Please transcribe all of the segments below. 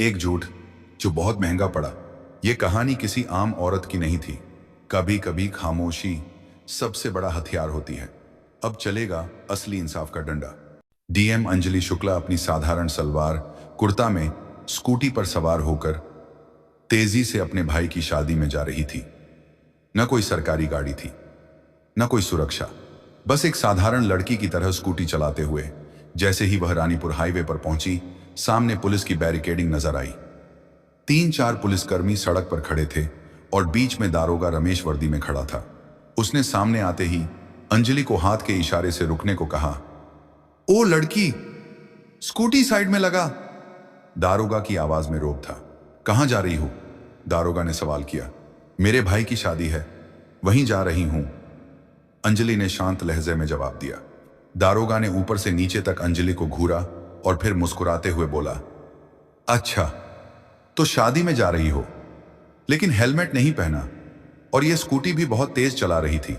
एक झूठ जो बहुत महंगा पड़ा। यह कहानी किसी आम औरत की नहीं थी। कभी कभी खामोशी सबसे बड़ा हथियार होती है। अब चलेगा असली इंसाफ का डंडा। डीएम अंजलि शुक्ला अपनी साधारण सलवार कुर्ता में स्कूटी पर सवार होकर तेजी से अपने भाई की शादी में जा रही थी। न कोई सरकारी गाड़ी थी, न कोई सुरक्षा, बस एक साधारण लड़की की तरह स्कूटी चलाते हुए। जैसे ही वह रानीपुर हाईवे पर पहुंची, सामने पुलिस की बैरिकेडिंग नजर आई। 3-4 पुलिसकर्मी सड़क पर खड़े थे और बीच में दारोगा रमेश वर्दी में खड़ा था। उसने सामने आते ही अंजलि को हाथ के इशारे से रुकने को कहा। ओ लड़की, स्कूटी साइड में लगा। दारोगा की आवाज में रोब था। कहां जा रही हो? दारोगा ने सवाल किया। मेरे भाई की शादी है, वहीं जा रही हूं, अंजलि ने शांत लहजे में जवाब दिया। दारोगा ने ऊपर से नीचे तक अंजलि को घूरा और फिर मुस्कुराते हुए बोला, अच्छा तो शादी में जा रही हो, लेकिन हेलमेट नहीं पहना और यह स्कूटी भी बहुत तेज चला रही थी।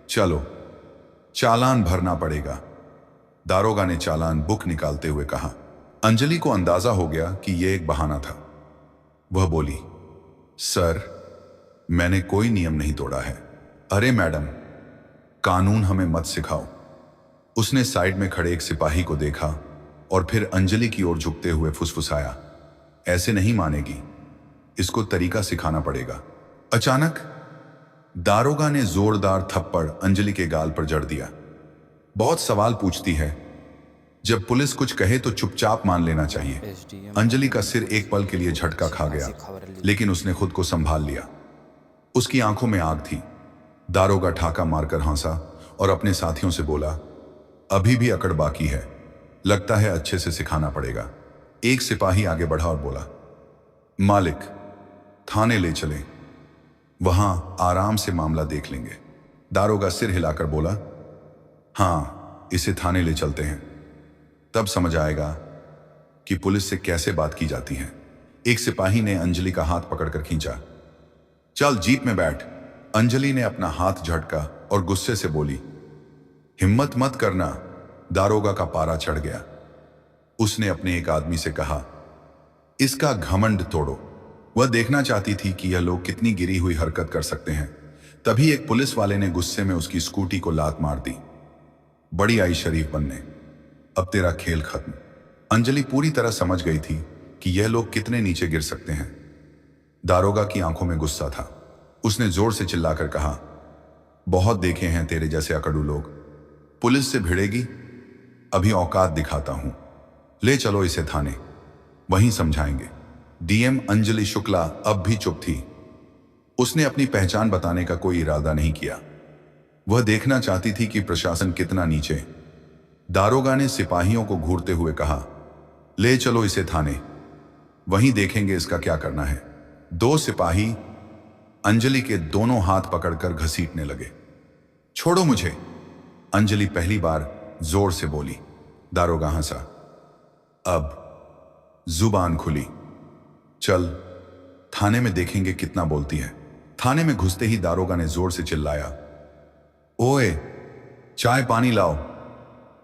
चलो चालान भरना पड़ेगा। दारोगा ने चालान बुक निकालते हुए कहा। अंजलि को अंदाजा हो गया कि यह एक बहाना था। वह बोली, सर मैंने कोई नियम नहीं तोड़ा है। अरे मैडम, कानून हमें मत सिखाओ। उसने साइड में खड़े एक सिपाही को देखा और फिर अंजलि की ओर झुकते हुए फुसफुसाया, ऐसे नहीं मानेगी, इसको तरीका सिखाना पड़ेगा। अचानक दारोगा ने जोरदार थप्पड़ अंजलि के गाल पर जड़ दिया। बहुत सवाल पूछती है, जब पुलिस कुछ कहे तो चुपचाप मान लेना चाहिए। अंजलि का सिर एक पल के लिए झटका खा गया, लेकिन उसने खुद को संभाल लिया। उसकी आंखों में आग थी। दारोगा ठाका मारकर हंसा और अपने साथियों से बोला, अभी भी अकड़ बाकी है, लगता है अच्छे से सिखाना पड़ेगा। एक सिपाही आगे बढ़ा और बोला, मालिक थाने ले चलें, वहां आराम से मामला देख लेंगे। दारोगा सिर हिलाकर बोला, हां इसे थाने ले चलते हैं, तब समझ आएगा कि पुलिस से कैसे बात की जाती है। एक सिपाही ने अंजलि का हाथ पकड़कर खींचा। चल जीप में बैठ। अंजलि ने अपना हाथ झटका और गुस्से से बोली, हिम्मत मत करना। दारोगा का पारा चढ़ गया। उसने अपने एक आदमी से कहा, इसका घमंड तोड़ो। वह देखना चाहती थी कि यह लोग कितनी गिरी हुई हरकत कर सकते हैं। तभी एक पुलिस वाले ने गुस्से में उसकी स्कूटी को लात मार दी। बड़ी आई शरीफ बनने, अब तेरा खेल खत्म। अंजलि पूरी तरह समझ गई थी कि यह लोग कितने नीचे गिर सकते हैं। दारोगा की आंखों में गुस्सा था। उसने जोर से चिल्लाकर कहा, बहुत देखे हैं तेरे जैसे अकड़ू लोग, पुलिस से भिड़ेगी? अभी औकात दिखाता हूं, ले चलो इसे थाने, वहीं समझाएंगे। डीएम अंजलि शुक्ला अब भी चुप थी। उसने अपनी पहचान बताने का कोई इरादा नहीं किया। वह देखना चाहती थी कि प्रशासन कितना नीचे। दारोगा ने सिपाहियों को घूरते हुए कहा, ले चलो इसे थाने, वहीं देखेंगे इसका क्या करना है। 2 सिपाही अंजलि के दोनों हाथ पकड़कर घसीटने लगे। छोड़ो मुझे, अंजलि पहली बार जोर से बोली। दारोगा हंसा। अब जुबान खुली। चल थाने में देखेंगे कितना बोलती है। थाने में घुसते ही दारोगा ने जोर से चिल्लाया, ओए चाय पानी लाओ,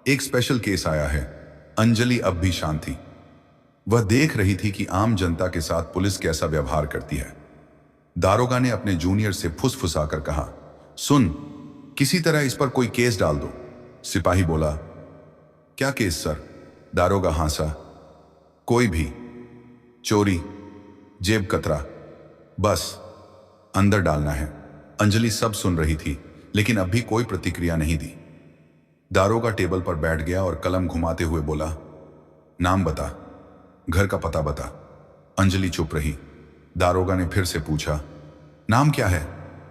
एक स्पेशल केस आया है। अंजलि अब भी शांत थी। वह देख रही थी कि आम जनता के साथ पुलिस कैसा व्यवहार करती है। दारोगा ने अपने जूनियर से फुसफुसाकर कहा, सुन, किसी तरह इस पर कोई केस डाल दो। सिपाही बोला, क्या केस सर? दारोगा हंसा, कोई भी, चोरी, जेब कतरा, बस अंदर डालना है। अंजलि सब सुन रही थी, लेकिन अब भी कोई प्रतिक्रिया नहीं दी। दारोगा टेबल पर बैठ गया और कलम घुमाते हुए बोला, नाम बता, घर का पता बता। अंजलि चुप रही। दारोगा ने फिर से पूछा, नाम क्या है?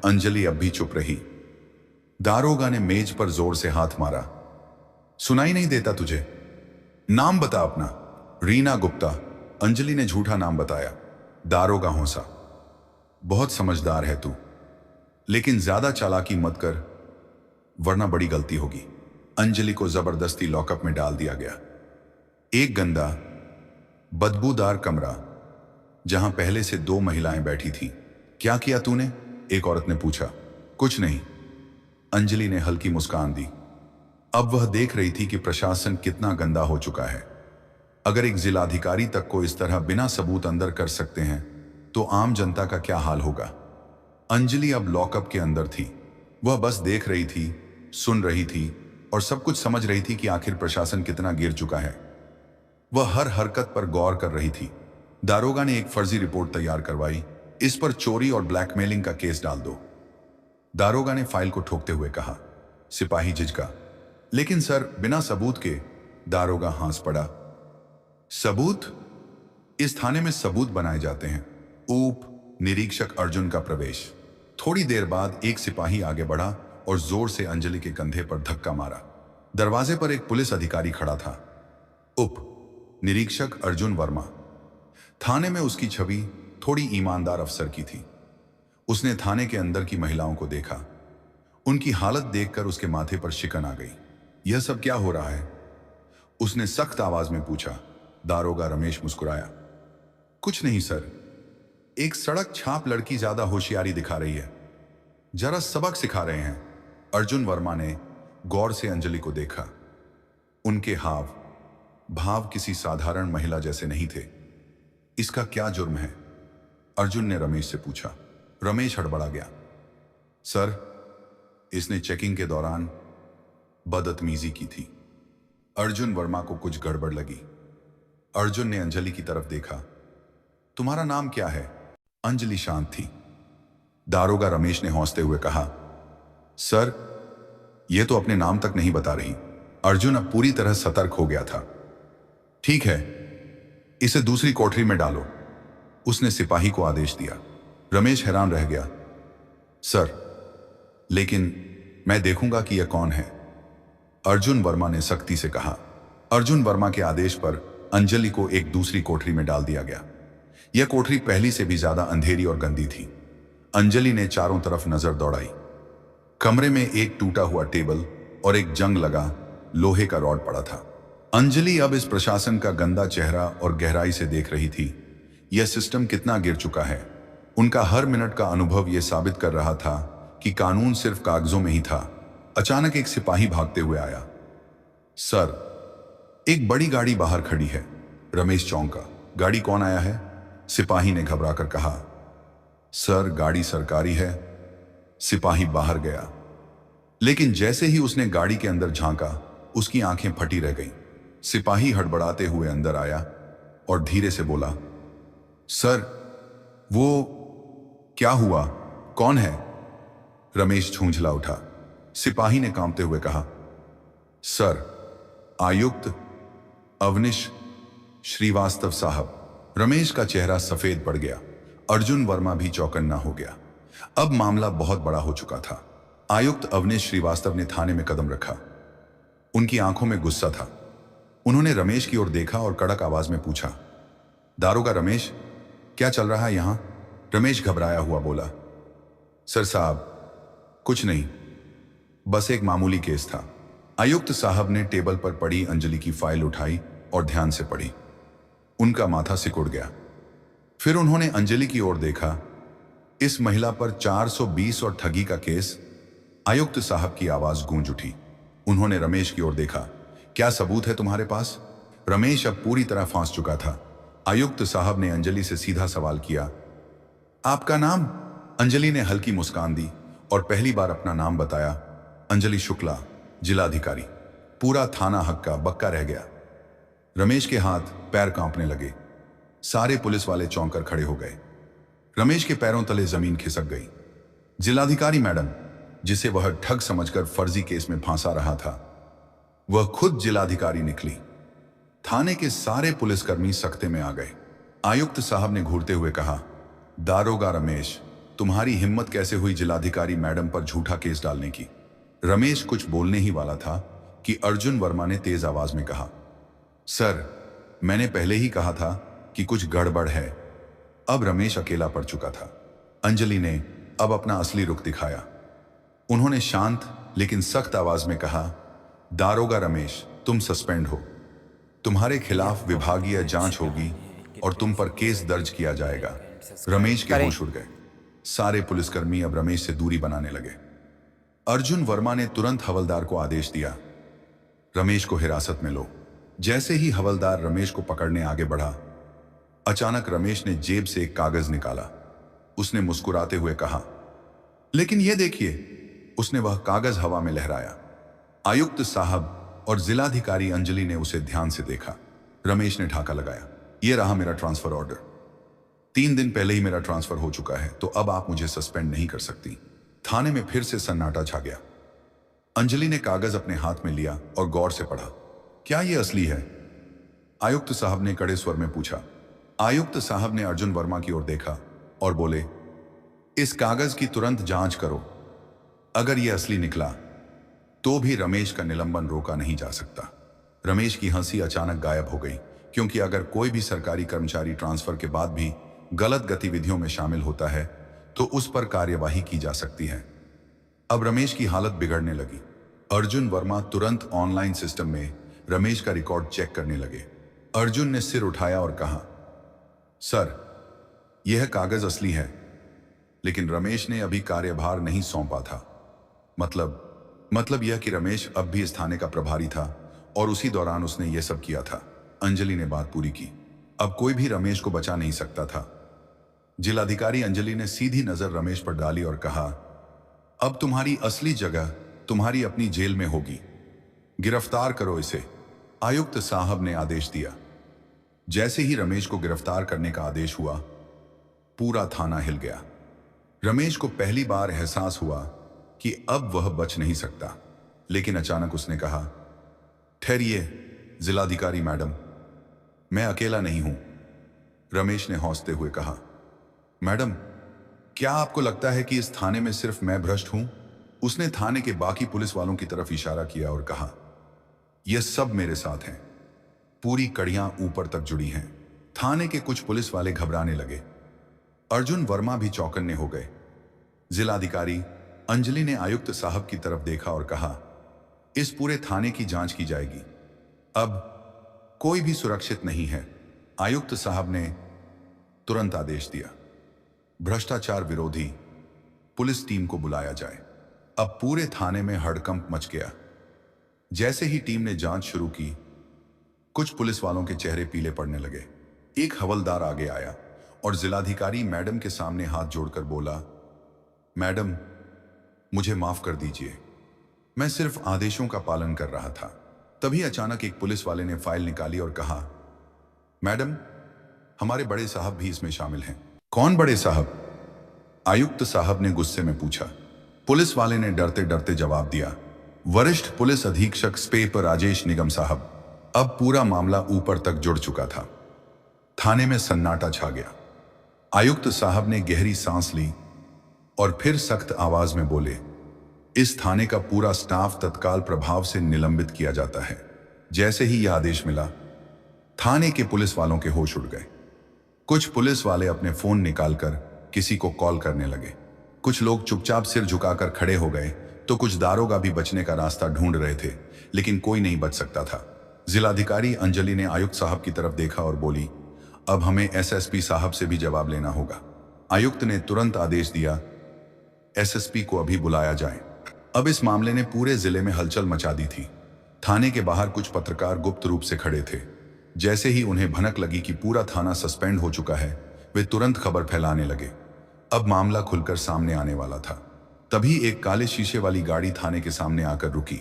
अंजलि अब भी चुप रही। दारोगा ने मेज पर जोर से हाथ मारा, सुनाई नहीं देता तुझे? नाम बता अपना। रीना गुप्ता। अंजलि ने झूठा नाम बताया। दारोगा हंसा, बहुत समझदार है तू, लेकिन ज्यादा चालाकी मत कर वरना बड़ी गलती होगी। अंजलि को जबरदस्ती लॉकअप में डाल दिया गया। एक गंदा बदबूदार कमरा, जहां पहले से 2 महिलाएं बैठी थीं। क्या किया तूने? एक औरत ने पूछा। कुछ नहीं, अंजलि ने हल्की मुस्कान दी। अब वह देख रही थी कि प्रशासन कितना गंदा हो चुका है। अगर एक जिलाधिकारी तक को इस तरह बिना सबूत अंदर कर सकते हैं तो आम जनता का क्या हाल होगा। अंजलि अब लॉकअप के अंदर थी। वह बस देख रही थी, सुन रही थी और सब कुछ समझ रही थी कि आखिर प्रशासन कितना गिर चुका है। वह हर हरकत पर गौर कर रही थी। दारोगा ने एक फर्जी रिपोर्ट तैयार करवाई, इस पर चोरी और ब्लैकमेलिंग का केस डाल दो। दारोगा ने फाइल को ठोकते हुए कहा। सिपाही झिझका, लेकिन सर बिना सबूत के। दारोगा हंस पड़ा। सबूत? इस थाने में सबूत बनाए जाते हैं। उप निरीक्षक अर्जुन का प्रवेश। थोड़ी देर बाद एक सिपाही आगे बढ़ा और जोर से अंजलि के कंधे पर धक्का मारा। दरवाजे पर एक पुलिस अधिकारी खड़ा था। उप निरीक्षक अर्जुन वर्मा। थाने में उसकी छवि थोड़ी ईमानदार अफसर की थी। उसने थाने के अंदर की महिलाओं को देखा। उनकी हालत देखकर उसके माथे पर शिकन आ गई। यह सब क्या हो रहा है? उसने सख्त आवाज में पूछा। दारोगा रमेश मुस्कुराया। कुछ नहीं सर, एक सड़क छाप लड़की ज्यादा होशियारी दिखा रही है, जरा सबक सिखा रहे हैं। अर्जुन वर्मा ने गौर से अंजलि को देखा। उनके हाव भाव किसी साधारण महिला जैसे नहीं थे। इसका क्या जुर्म है? अर्जुन ने रमेश से पूछा। रमेश हड़बड़ा गया। सर, इसने चेकिंग के दौरान बदतमीजी की थी। अर्जुन वर्मा को कुछ गड़बड़ लगी। अर्जुन ने अंजलि की तरफ देखा। तुम्हारा नाम क्या है? अंजलि शांत थी। दारोगा रमेश ने हौंसते हुए कहा, सर यह तो अपने नाम तक नहीं बता रही। अर्जुन अब पूरी तरह सतर्क हो गया था। ठीक है, इसे दूसरी कोठरी में डालो, उसने सिपाही को आदेश दिया। रमेश हैरान रह गया। सर, लेकिन मैं देखूंगा कि यह कौन है, अर्जुन वर्मा ने सख्ती से कहा। अर्जुन वर्मा के आदेश पर अंजलि को एक दूसरी कोठरी में डाल दिया गया। यह कोठरी पहली से भी ज्यादा अंधेरी और गंदी थी। अंजलि ने चारों तरफ नजर दौड़ाई। कमरे में एक टूटा हुआ टेबल और एक जंग लगा लोहे का रॉड पड़ा था। अंजलि अब इस प्रशासन का गंदा चेहरा और गहराई से देख रही थी। यह सिस्टम कितना गिर चुका है। उनका हर मिनट का अनुभव यह साबित कर रहा था कि कानून सिर्फ कागजों में ही था। अचानक एक सिपाही भागते हुए आया। सर, एक बड़ी गाड़ी बाहर खड़ी है। रमेश चौंका। गाड़ी कौन आया है? सिपाही ने घबराकर कहा। सर, गाड़ी सरकारी है। सिपाही बाहर गया, लेकिन जैसे ही उसने गाड़ी के अंदर झांका उसकी आंखें फटी रह गईं। सिपाही हड़बड़ाते हुए अंदर आया और धीरे से बोला, सर वो क्या हुआ? कौन है? रमेश झूंझला उठा। सिपाही ने कांपते हुए कहा, सर, आयुक्त अवनीश श्रीवास्तव साहब। रमेश का चेहरा सफेद पड़ गया। अर्जुन वर्मा भी चौकन्ना हो गया। अब मामला बहुत बड़ा हो चुका था। आयुक्त अवनीश श्रीवास्तव ने थाने में कदम रखा। उनकी आंखों में गुस्सा था। उन्होंने रमेश की ओर देखा और कड़क आवाज में पूछा, दारोगा रमेश, क्या चल रहा है यहां? रमेश घबराया हुआ बोला, सर साहब, कुछ नहीं, बस एक मामूली केस था। आयुक्त साहब ने टेबल पर पड़ी अंजलि की फाइल उठाई और ध्यान से पढ़ी। उनका माथा सिकुड़ गया। फिर उन्होंने अंजलि की ओर देखा। इस महिला पर 420 और ठगी का केस। आयुक्त साहब की आवाज गूंज उठी। उन्होंने रमेश की ओर देखा। क्या सबूत है तुम्हारे पास? रमेश अब पूरी तरह फांस चुका था। आयुक्त साहब ने अंजलि से सीधा सवाल किया, आपका नाम? अंजलि ने हल्की मुस्कान दी और पहली बार अपना नाम बताया। अंजलि शुक्ला, जिलाधिकारी। पूरा थाना हक्का बक्का रह गया। रमेश के हाथ पैर कांपने लगे। सारे पुलिस वाले चौंक कर खड़े हो गए। रमेश के पैरों तले जमीन खिसक गई। जिलाधिकारी मैडम, जिसे वह ठग समझकर फर्जी केस में फांसा रहा था, वह खुद जिलाधिकारी निकली। थाने के सारे पुलिसकर्मी सख्ते में आ गए। आयुक्त साहब ने घूरते हुए कहा, दारोगा रमेश, तुम्हारी हिम्मत कैसे हुई जिलाधिकारी मैडम पर झूठा केस डालने की? रमेश कुछ बोलने ही वाला था कि अर्जुन वर्मा ने तेज आवाज में कहा, सर, मैंने पहले ही कहा था कि कुछ गड़बड़ है। अब रमेश अकेला पड़ चुका था। अंजलि ने अब अपना असली रुख दिखाया। उन्होंने शांत लेकिन सख्त आवाज में कहा, दारोगा रमेश, तुम सस्पेंड हो। तुम्हारे खिलाफ विभागीय जांच होगी और तुम पर केस दर्ज किया जाएगा। रमेश के होश उड़ गए। सारे पुलिसकर्मी अब रमेश से दूरी बनाने लगे। अर्जुन वर्मा ने तुरंत हवलदार को आदेश दिया, रमेश को हिरासत में लो। जैसे ही हवलदार रमेश को पकड़ने आगे बढ़ा, अचानक रमेश ने जेब से एक कागज निकाला। उसने मुस्कुराते हुए कहा, लेकिन यह देखिए। उसने वह कागज हवा में लहराया। आयुक्त साहब और जिलाधिकारी अंजलि ने उसे ध्यान से देखा। रमेश ने ठाका लगाया, यह रहा मेरा ट्रांसफर ऑर्डर। 3 दिन पहले ही मेरा ट्रांसफर हो चुका है, तो अब आप मुझे सस्पेंड नहीं कर सकती। थाने में फिर से सन्नाटा छा गया। अंजलि ने कागज अपने हाथ में लिया और गौर से पढ़ा। क्या यह असली है? आयुक्त साहब ने कड़े स्वर में पूछा। आयुक्त साहब ने अर्जुन वर्मा की ओर देखा और बोले, इस कागज की तुरंत जांच करो। अगर यह असली निकला तो भी रमेश का निलंबन रोका नहीं जा सकता। रमेश की हंसी अचानक गायब हो गई, क्योंकि अगर कोई भी सरकारी कर्मचारी ट्रांसफर के बाद भी गलत गतिविधियों में शामिल होता है तो उस पर कार्यवाही की जा सकती है। अब रमेश की हालत बिगड़ने लगी। अर्जुन वर्मा तुरंत ऑनलाइन सिस्टम में रमेश का रिकॉर्ड चेक करने लगे। अर्जुन ने सिर उठाया और कहा, सर, यह कागज असली है, लेकिन रमेश ने अभी कार्यभार नहीं सौंपा था। मतलब यह कि रमेश अब भी इस थाने का प्रभारी था और उसी दौरान उसने यह सब किया था। अंजलि ने बात पूरी की। अब कोई भी रमेश को बचा नहीं सकता था। जिलाधिकारी अंजलि ने सीधी नजर रमेश पर डाली और कहा, अब तुम्हारी असली जगह तुम्हारी अपनी जेल में होगी। गिरफ्तार करो इसे। आयुक्त साहब ने आदेश दिया। जैसे ही रमेश को गिरफ्तार करने का आदेश हुआ, पूरा थाना हिल गया। रमेश को पहली बार एहसास हुआ कि अब वह बच नहीं सकता, लेकिन अचानक उसने कहा, ठहरिए जिलाधिकारी मैडम, मैं अकेला नहीं हूं। रमेश ने हौंसते हुए कहा, मैडम, क्या आपको लगता है कि इस थाने में सिर्फ मैं भ्रष्ट हूं? उसने थाने के बाकी पुलिस वालों की तरफ इशारा किया और कहा, यह सब मेरे साथ हैं। पूरी कड़ियां ऊपर तक जुड़ी हैं। थाने के कुछ पुलिस वाले घबराने लगे। अर्जुन वर्मा भी चौकन्ने हो गए। जिलाधिकारी अंजलि ने आयुक्त साहब की तरफ देखा और कहा, इस पूरे थाने की जांच की जाएगी। अब कोई भी सुरक्षित नहीं है। आयुक्त साहब ने तुरंत आदेश दिया, भ्रष्टाचार विरोधी पुलिस टीम को बुलाया जाए। अब पूरे थाने में हड़कंप मच गया। जैसे ही टीम ने जांच शुरू की, कुछ पुलिस वालों के चेहरे पीले पड़ने लगे। एक हवलदार आगे आया और जिलाधिकारी मैडम के सामने हाथ जोड़कर बोला, मैडम, मुझे माफ कर दीजिए, मैं सिर्फ आदेशों का पालन कर रहा था। तभी अचानक एक पुलिस वाले ने फाइल निकाली और कहा, मैडम, हमारे बड़े साहब भी इसमें शामिल हैं। कौन बड़े साहब? आयुक्त साहब ने गुस्से में पूछा। पुलिस वाले ने डरते डरते जवाब दिया, वरिष्ठ पुलिस अधीक्षक स्पेप राजेश निगम साहब। अब पूरा मामला ऊपर तक जुड़ चुका था। थाने में सन्नाटा छा गया। आयुक्त साहब ने गहरी सांस ली और फिर सख्त आवाज में बोले, इस थाने का पूरा स्टाफ तत्काल प्रभाव से निलंबित किया जाता है। जैसे ही यह आदेश मिला, थाने के पुलिस वालों के होश उड़ गए। कुछ पुलिस वाले अपने फोन निकालकर किसी को कॉल करने लगे। कुछ लोग चुपचाप सिर झुकाकर खड़े हो गए, तो कुछ दारोगा भी बचने का रास्ता ढूंढ रहे थे, लेकिन कोई नहीं बच सकता था। जिलाधिकारी अंजलि ने आयुक्त साहब की तरफ देखा और बोली, अब हमें एसएसपी साहब से भी जवाब लेना होगा। आयुक्त ने तुरंत आदेश दिया, एसएसपी को अभी बुलाया जाए। अब इस मामले ने पूरे जिले में हलचल मचा दी थी। थाने के बाहर कुछ पत्रकार गुप्त रूप से खड़े थे। जैसे ही उन्हें भनक लगी कि पूरा थाना सस्पेंड हो चुका है, वे तुरंत खबर फैलाने लगे। अब मामला खुलकर सामने आने वाला था। तभी एक काले शीशे वाली गाड़ी थाने के सामने आकर रुकी।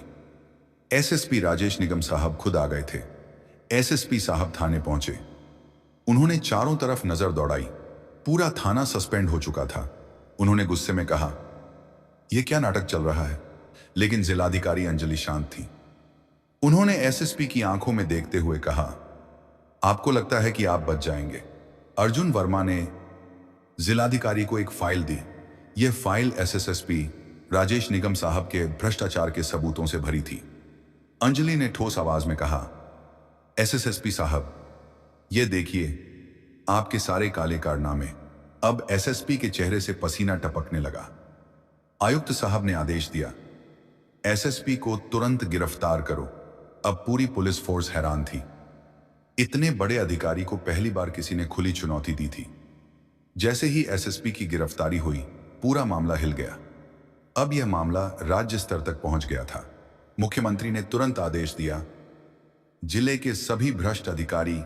एसएसपी राजेश निगम साहब खुद आ गए थे। एसएसपी साहब थाने पहुंचे। उन्होंने चारों तरफ नजर दौड़ाई। पूरा थाना सस्पेंड हो चुका था। उन्होंने गुस्से में कहा, यह क्या नाटक चल रहा है? लेकिन जिलाधिकारी अंजलि शांत थी। उन्होंने एसएसपी की आंखों में देखते हुए कहा, आपको लगता है कि आप बच जाएंगे? अर्जुन वर्मा ने जिलाधिकारी को एक फाइल दी। यह फाइल एसएसपी राजेश निगम साहब के भ्रष्टाचार के सबूतों से भरी थी। अंजलि ने ठोस आवाज में कहा, एसएसपी साहब, यह देखिए, आपके सारे काले कारनामे। अब एसएसपी के चेहरे से पसीना टपकने लगा। आयुक्त साहब ने आदेश दिया, एसएसपी को तुरंत गिरफ्तार करो। अब पूरी पुलिस फोर्स हैरान थी। इतने बड़े अधिकारी को पहली बार किसी ने खुली चुनौती दी थी। जैसे ही एसएसपी की गिरफ्तारी हुई, पूरा मामला हिल गया। अब यह मामला राज्य स्तर तक पहुंच गया था। मुख्यमंत्री ने तुरंत आदेश दिया, जिले के सभी भ्रष्ट अधिकारी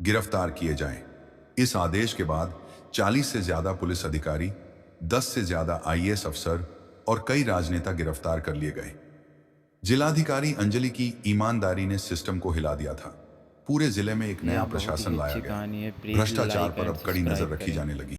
गिरफ्तार किए जाएं। इस आदेश के बाद 40 से ज्यादा पुलिस अधिकारी, 10 से ज्यादा आईएएस अफसर और कई राजनेता गिरफ्तार कर लिए गए। जिलाधिकारी अंजलि की ईमानदारी ने सिस्टम को हिला दिया था। पूरे जिले में एक नया यह बहुत ही प्रशासन लाया अच्छी गया। कहानी है। प्लीज भ्रष्टाचार लाइक पर एंड अब कड़ी नजर सब्सक्राइब रखी करें। जाने लगी।